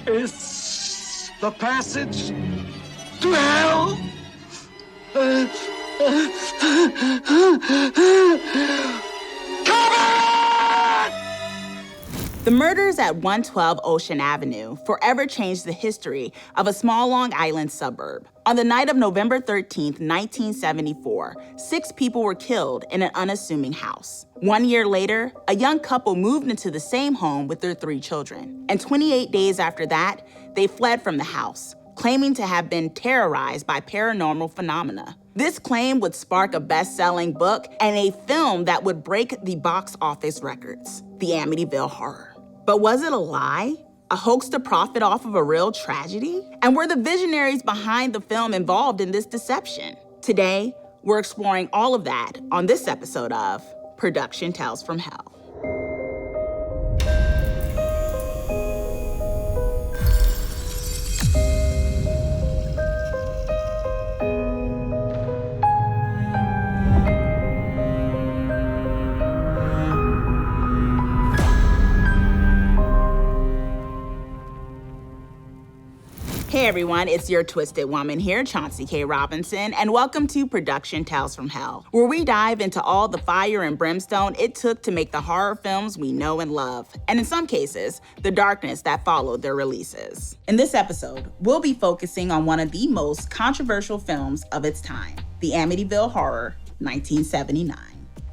It's the passage to hell. The murders at 112 Ocean Avenue forever changed the history of a small Long Island suburb. On the night of November 13th, 1974, 6 people were killed in an unassuming house. 1 year later, a young couple moved into the same home with their 3 children. And 28 days after that, they fled from the house, claiming to have been terrorized by paranormal phenomena. This claim would spark a best-selling book and a film that would break the box office records, the Amityville Horror. But was it a lie? A hoax to profit off of a real tragedy? And were the visionaries behind the film involved in this deception? Today, we're exploring all of that on this episode of Production Tales from Hell. Hey everyone, it's your Twisted Woman here, Chauncey K. Robinson, and welcome to Production Tales from Hell, where we dive into all the fire and brimstone it took to make the horror films we know and love, and in some cases, the darkness that followed their releases. In this episode, we'll be focusing on one of the most controversial films of its time, the Amityville Horror, 1979.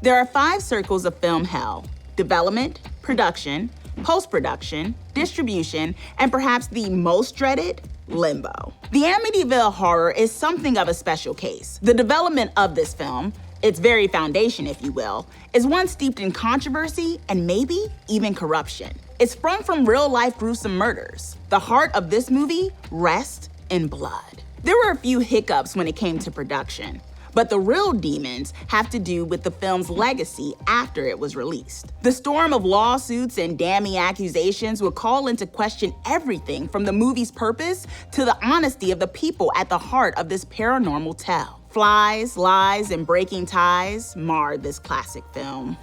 There are 5 circles of film hell: development, production, post-production, distribution, and perhaps the most dreaded, limbo. The Amityville Horror is something of a special case. The development of this film, its very foundation, if you will, is one steeped in controversy and maybe even corruption. It sprung from real-life gruesome murders. The heart of this movie rests in blood. There were a few hiccups when it came to production, but the real demons have to do with the film's legacy after it was released. The storm of lawsuits and damning accusations would call into question everything from the movie's purpose to the honesty of the people at the heart of this paranormal tale. Flies, lies, and breaking ties marred this classic film.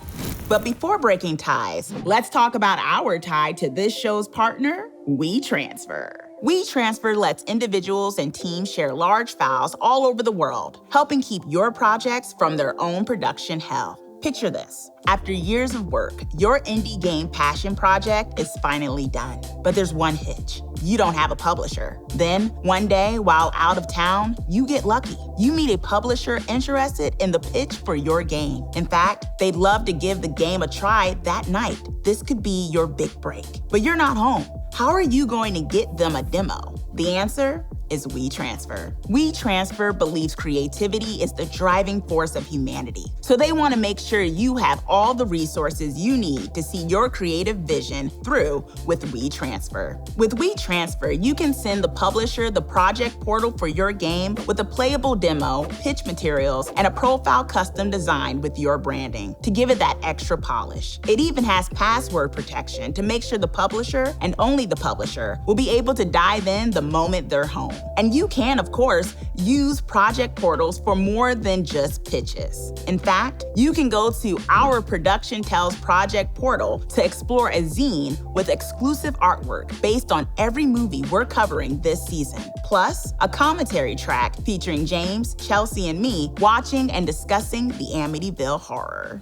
But before breaking ties, let's talk about our tie to this show's partner, WeTransfer. WeTransfer lets individuals and teams share large files all over the world, helping keep your projects from their own production hell. Picture this. After years of work, your indie game passion project is finally done. But there's one hitch. You don't have a publisher. Then, one day, while out of town, you get lucky. You meet a publisher interested in the pitch for your game. In fact, they'd love to give the game a try that night. This could be your big break. But you're not home. How are you going to get them a demo? The answer is WeTransfer. WeTransfer believes creativity is the driving force of humanity. So they want to make sure you have all the resources you need to see your creative vision through with WeTransfer. With WeTransfer, you can send the publisher the project portal for your game with a playable demo, pitch materials, and a profile custom designed with your branding to give it that extra polish. It even has password protection to make sure the publisher, and only the publisher, will be able to dive in the moment they're home. And you can, of course, use project portals for more than just pitches. In fact, you can go to our Production Tales project portal to explore a zine with exclusive artwork based on every movie we're covering this season. Plus, a commentary track featuring James, Chauncey, and me watching and discussing the Amityville Horror.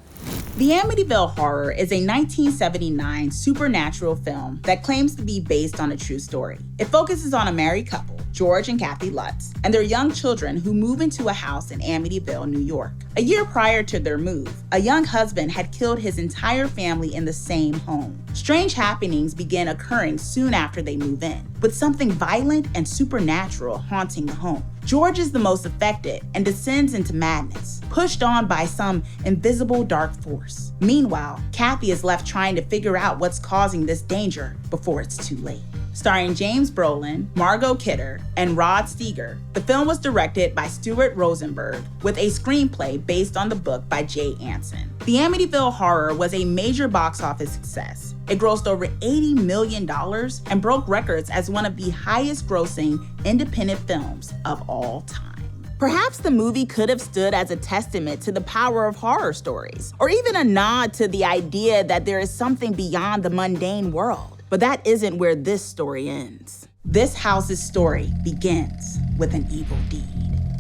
The Amityville Horror is a 1979 supernatural film that claims to be based on a true story. It focuses on a married couple, George and Kathy Lutz, and their young children who move into a house in Amityville, New York. A year prior to their move, a young husband had killed his entire family in the same home. Strange happenings begin occurring soon after they move in, with something violent and supernatural haunting the home. George is the most affected and descends into madness, pushed on by some invisible dark force. Meanwhile, Kathy is left trying to figure out what's causing this danger before it's too late. Starring James Brolin, Margot Kidder, and Rod Steiger, the film was directed by Stuart Rosenberg with a screenplay based on the book by Jay Anson. The Amityville Horror was a major box office success. It grossed over $80 million and broke records as one of the highest-grossing independent films of all time. Perhaps the movie could have stood as a testament to the power of horror stories, or even a nod to the idea that there is something beyond the mundane world. But that isn't where this story ends. This house's story begins with an evil deed.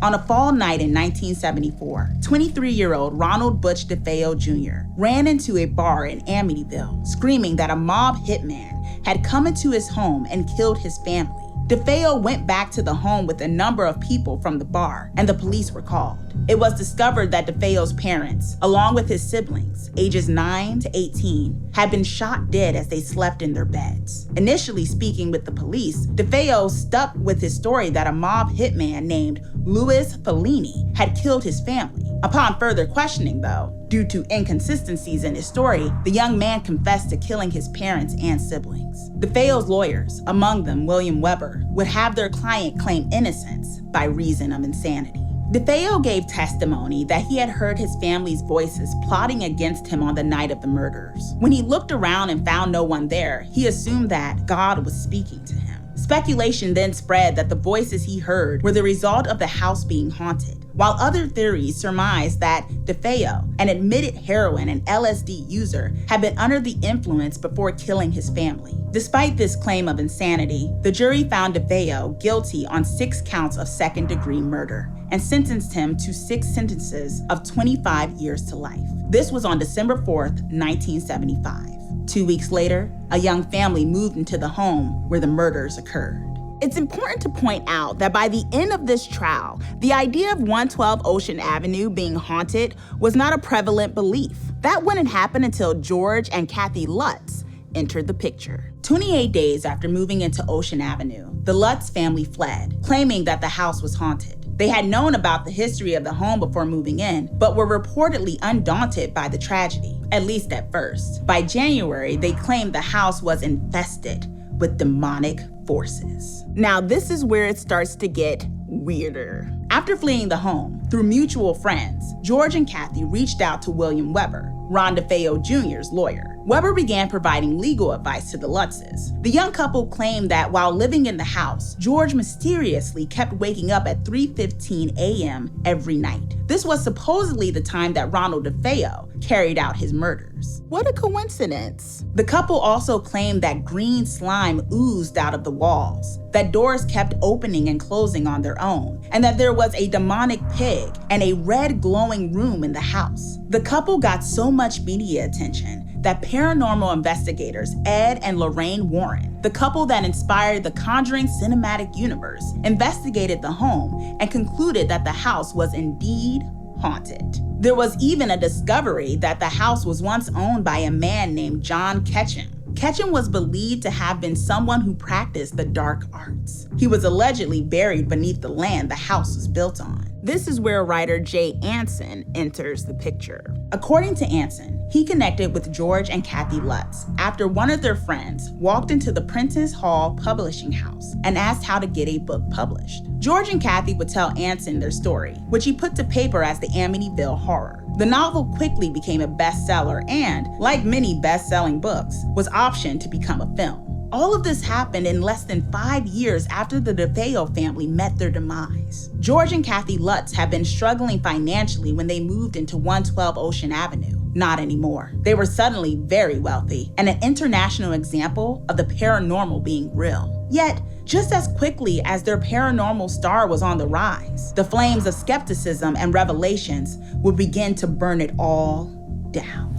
On a fall night in 1974, 23-year-old Ronald Butch DeFeo Jr. ran into a bar in Amityville, screaming that a mob hitman had come into his home and killed his family. DeFeo went back to the home with a number of people from the bar, and the police were called. It was discovered that DeFeo's parents, along with his siblings, ages 9 to 18, had been shot dead as they slept in their beds. Initially speaking with the police, DeFeo stuck with his story that a mob hitman named Louis Fellini had killed his family. Upon further questioning, though, due to inconsistencies in his story, the young man confessed to killing his parents and siblings. DeFeo's lawyers, among them William Weber, would have their client claim innocence by reason of insanity. DeFeo gave testimony that he had heard his family's voices plotting against him on the night of the murders. When he looked around and found no one there, he assumed that God was speaking to him. Speculation then spread that the voices he heard were the result of the house being haunted, while other theories surmised that DeFeo, an admitted heroin and LSD user, had been under the influence before killing his family. Despite this claim of insanity, the jury found DeFeo guilty on 6 counts of second-degree murder and sentenced him to 6 sentences of 25 years to life. This was on December 4th, 1975. 2 weeks later, a young family moved into the home where the murders occurred. It's important to point out that by the end of this trial, the idea of 112 Ocean Avenue being haunted was not a prevalent belief. That wouldn't happen until George and Kathy Lutz entered the picture. 28 days after moving into Ocean Avenue, the Lutz family fled, claiming that the house was haunted. They had known about the history of the home before moving in, but were reportedly undaunted by the tragedy, at least at first. By January, they claimed the house was infested with demonic forces. Now, this is where it starts to get weirder. After fleeing the home, through mutual friends, George and Kathy reached out to William Weber, Ron DeFeo Jr.'s lawyer. Weber began providing legal advice to the Lutzes. The young couple claimed that while living in the house, George mysteriously kept waking up at 3:15 a.m. every night. This was supposedly the time that Ronald DeFeo carried out his murders. What a coincidence. The couple also claimed that green slime oozed out of the walls, that doors kept opening and closing on their own, and that there was a demonic pig and a red glowing room in the house. The couple got so much media attention that paranormal investigators Ed and Lorraine Warren, the couple that inspired the Conjuring cinematic universe, investigated the home and concluded that the house was indeed haunted. There was even a discovery that the house was once owned by a man named John Ketchum. Ketchum was believed to have been someone who practiced the dark arts. He was allegedly buried beneath the land the house was built on. This is where writer Jay Anson enters the picture. According to Anson, he connected with George and Kathy Lutz after one of their friends walked into the Prentice Hall publishing house and asked how to get a book published. George and Kathy would tell Anson their story, which he put to paper as the Amityville Horror. The novel quickly became a bestseller and, like many best-selling books, was optioned to become a film. All of this happened in less than 5 years after the DeFeo family met their demise. George and Kathy Lutz had been struggling financially when they moved into 112 Ocean Avenue. Not anymore. They were suddenly very wealthy and an international example of the paranormal being real. Yet, just as quickly as their paranormal star was on the rise, the flames of skepticism and revelations would begin to burn it all down.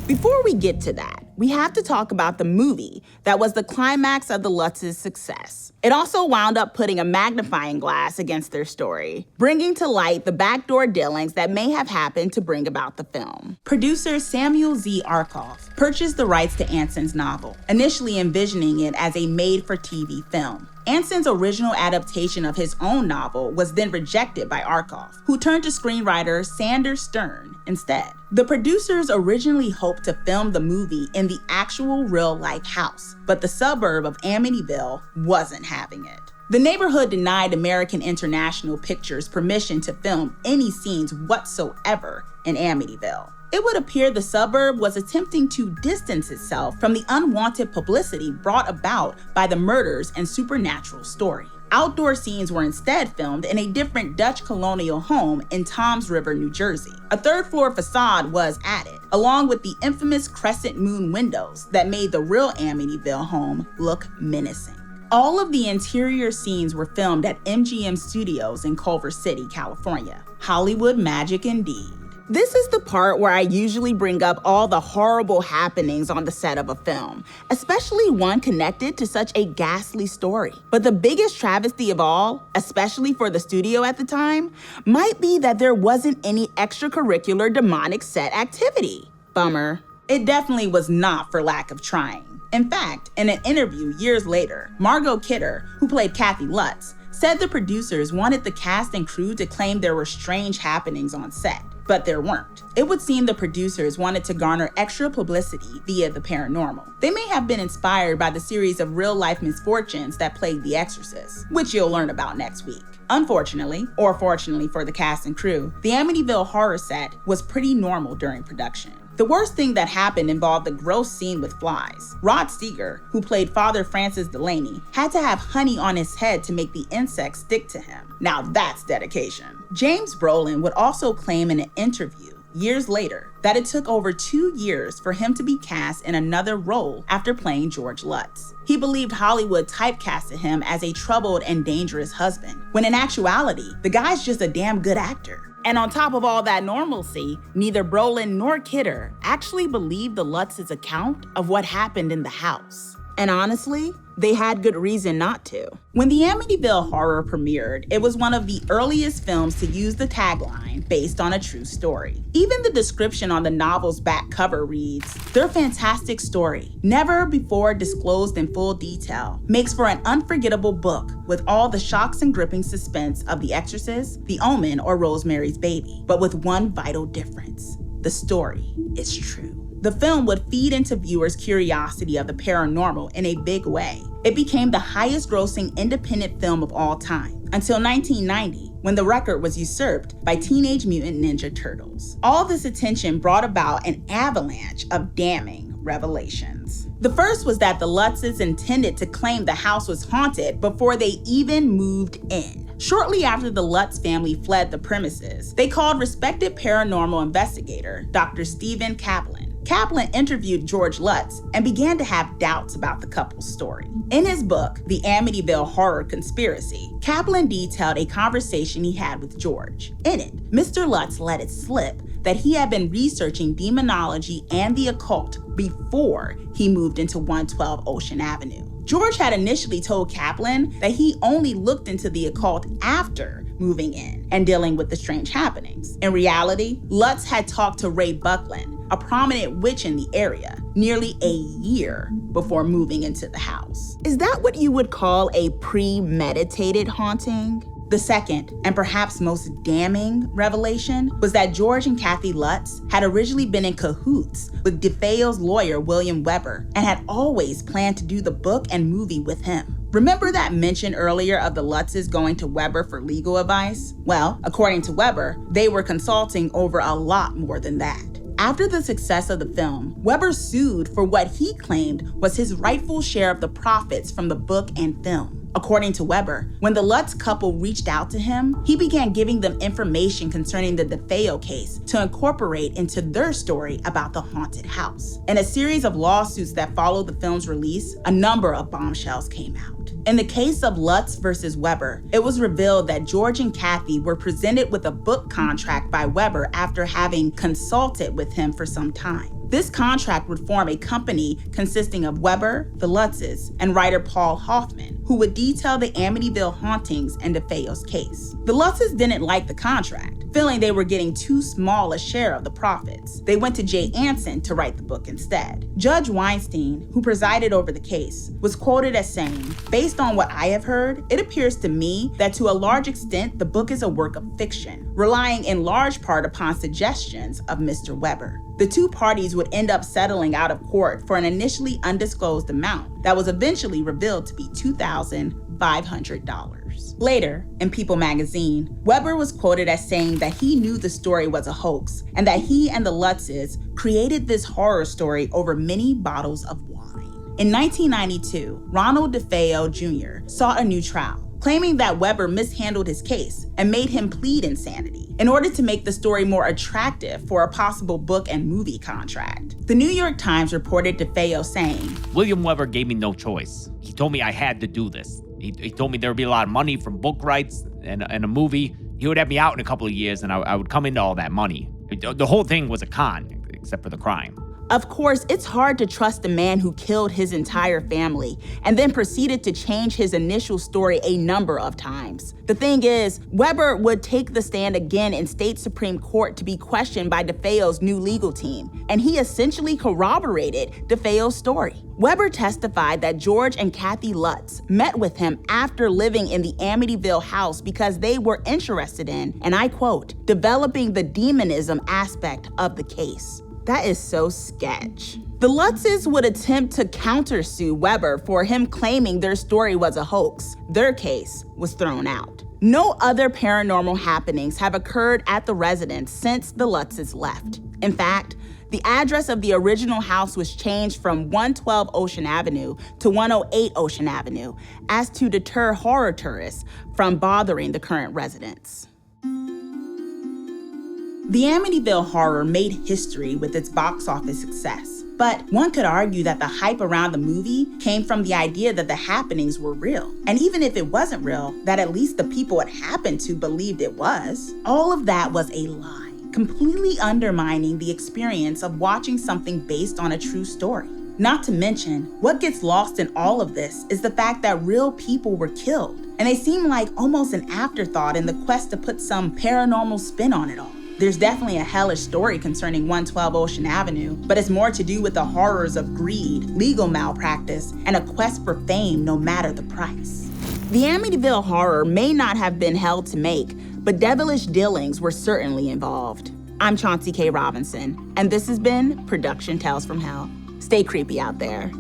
Before we get to that, we have to talk about the movie that was the climax of the Lutz's success. It also wound up putting a magnifying glass against their story, bringing to light the backdoor dealings that may have happened to bring about the film. Producer Samuel Z. Arkoff purchased the rights to Anson's novel, initially envisioning it as a made-for-TV film. Anson's original adaptation of his own novel was then rejected by Arkoff, who turned to screenwriter Sanders Stern instead. The producers originally hoped to film the movie in the actual real-life house, but the suburb of Amityville wasn't having it. The neighborhood denied American International Pictures permission to film any scenes whatsoever in Amityville. It would appear the suburb was attempting to distance itself from the unwanted publicity brought about by the murders and supernatural story. Outdoor scenes were instead filmed in a different Dutch colonial home in Toms River, New Jersey. A third-floor facade was added, along with the infamous crescent moon windows that made the real Amityville home look menacing. All of the interior scenes were filmed at MGM Studios in Culver City, California. Hollywood magic indeed. This is the part where I usually bring up all the horrible happenings on the set of a film, especially one connected to such a ghastly story. But the biggest travesty of all, especially for the studio at the time, might be that there wasn't any extracurricular demonic set activity. Bummer. It definitely was not for lack of trying. In fact, in an interview years later, Margot Kidder, who played Kathy Lutz, said the producers wanted the cast and crew to claim there were strange happenings on set, but there weren't. It would seem the producers wanted to garner extra publicity via the paranormal. They may have been inspired by the series of real-life misfortunes that plagued The Exorcist, which you'll learn about next week. Unfortunately, or fortunately for the cast and crew, the Amityville Horror set was pretty normal during production. The worst thing that happened involved a gross scene with flies. Rod Steiger, who played Father Francis Delaney, had to have honey on his head to make the insects stick to him. Now that's dedication. James Brolin would also claim in an interview years later that it took over 2 years for him to be cast in another role after playing George Lutz. He believed Hollywood typecasted him as a troubled and dangerous husband, when in actuality, the guy's just a damn good actor. And on top of all that normalcy, neither Brolin nor Kidder actually believed the Lutz's account of what happened in the house. And honestly, they had good reason not to. When the Amityville Horror premiered, it was one of the earliest films to use the tagline, based on a true story. Even the description on the novel's back cover reads, "Their fantastic story, never before disclosed in full detail, makes for an unforgettable book with all the shocks and gripping suspense of The Exorcist, The Omen, or Rosemary's Baby, but with one vital difference. The story is true." The film would feed into viewers' curiosity of the paranormal in a big way. It became the highest-grossing independent film of all time, until 1990, when the record was usurped by Teenage Mutant Ninja Turtles. All this attention brought about an avalanche of damning revelations. The first was that the Lutzes intended to claim the house was haunted before they even moved in. Shortly after the Lutz family fled the premises, they called respected paranormal investigator Dr. Stephen Kaplan. Kaplan interviewed George Lutz and began to have doubts about the couple's story. In his book, The Amityville Horror Conspiracy, Kaplan detailed a conversation he had with George. In it, Mr. Lutz let it slip that he had been researching demonology and the occult before he moved into 112 Ocean Avenue. George had initially told Kaplan that he only looked into the occult after moving in and dealing with the strange happenings. In reality, Lutz had talked to Ray Buckland, a prominent witch in the area, nearly a year before moving into the house. Is that what you would call a premeditated haunting? The second, and perhaps most damning revelation, was that George and Kathy Lutz had originally been in cahoots with DeFeo's lawyer, William Weber, and had always planned to do the book and movie with him. Remember that mention earlier of the Lutzes going to Weber for legal advice? Well, according to Weber, they were consulting over a lot more than that. After the success of the film, Weber sued for what he claimed was his rightful share of the profits from the book and film. According to Weber, when the Lutz couple reached out to him, he began giving them information concerning the DeFeo case to incorporate into their story about the haunted house. In a series of lawsuits that followed the film's release, a number of bombshells came out. In the case of Lutz versus Weber, it was revealed that George and Kathy were presented with a book contract by Weber after having consulted with him for some time. This contract would form a company consisting of Weber, the Lutzes, and writer Paul Hoffman, who would detail the Amityville hauntings and DeFeo's case. The Lutzes didn't like the contract, feeling they were getting too small a share of the profits. They went to Jay Anson to write the book instead. Judge Weinstein, who presided over the case, was quoted as saying, "Based on what I have heard, it appears to me that to a large extent the book is a work of fiction, relying in large part upon suggestions of Mr. Weber." The two parties would end up settling out of court for an initially undisclosed amount that was eventually revealed to be $2,500. Later, in People magazine, Weber was quoted as saying that he knew the story was a hoax and that he and the Lutzes created this horror story over many bottles of wine. In 1992, Ronald DeFeo Jr. sought a new trial. claiming that Weber mishandled his case and made him plead insanity in order to make the story more attractive for a possible book and movie contract. The New York Times reported DeFeo saying, William Weber gave me no choice. He told me I had to do this. He told me there would be a lot of money from book rights and a movie. He would have me out in a couple of years and I would come into all that money. The whole thing was a con, except for the crime. Of course, it's hard to trust the man who killed his entire family and then proceeded to change his initial story a number of times. The thing is, Weber would take the stand again in state Supreme Court to be questioned by DeFeo's new legal team, and he essentially corroborated DeFeo's story. Weber testified that George and Kathy Lutz met with him after living in the Amityville house because they were interested in, and I quote, developing the demonism aspect of the case. That is so sketch. The Lutzes would attempt to countersue Weber for him claiming their story was a hoax. Their case was thrown out. No other paranormal happenings have occurred at the residence since the Lutzes left. In fact, the address of the original house was changed from 112 Ocean Avenue to 108 Ocean Avenue as to deter horror tourists from bothering the current residents. The Amityville Horror made history with its box office success, but one could argue that the hype around the movie came from the idea that the happenings were real. And even if it wasn't real, that at least the people it happened to believed it was. All of that was a lie, completely undermining the experience of watching something based on a true story. Not to mention, what gets lost in all of this is the fact that real people were killed, and they seem like almost an afterthought in the quest to put some paranormal spin on it all. There's definitely a hellish story concerning 112 Ocean Avenue, but it's more to do with the horrors of greed, legal malpractice, and a quest for fame no matter the price. The Amityville Horror may not have been held to make, but devilish dealings were certainly involved. I'm Chauncey K. Robinson, and this has been Production Tales from Hell. Stay creepy out there.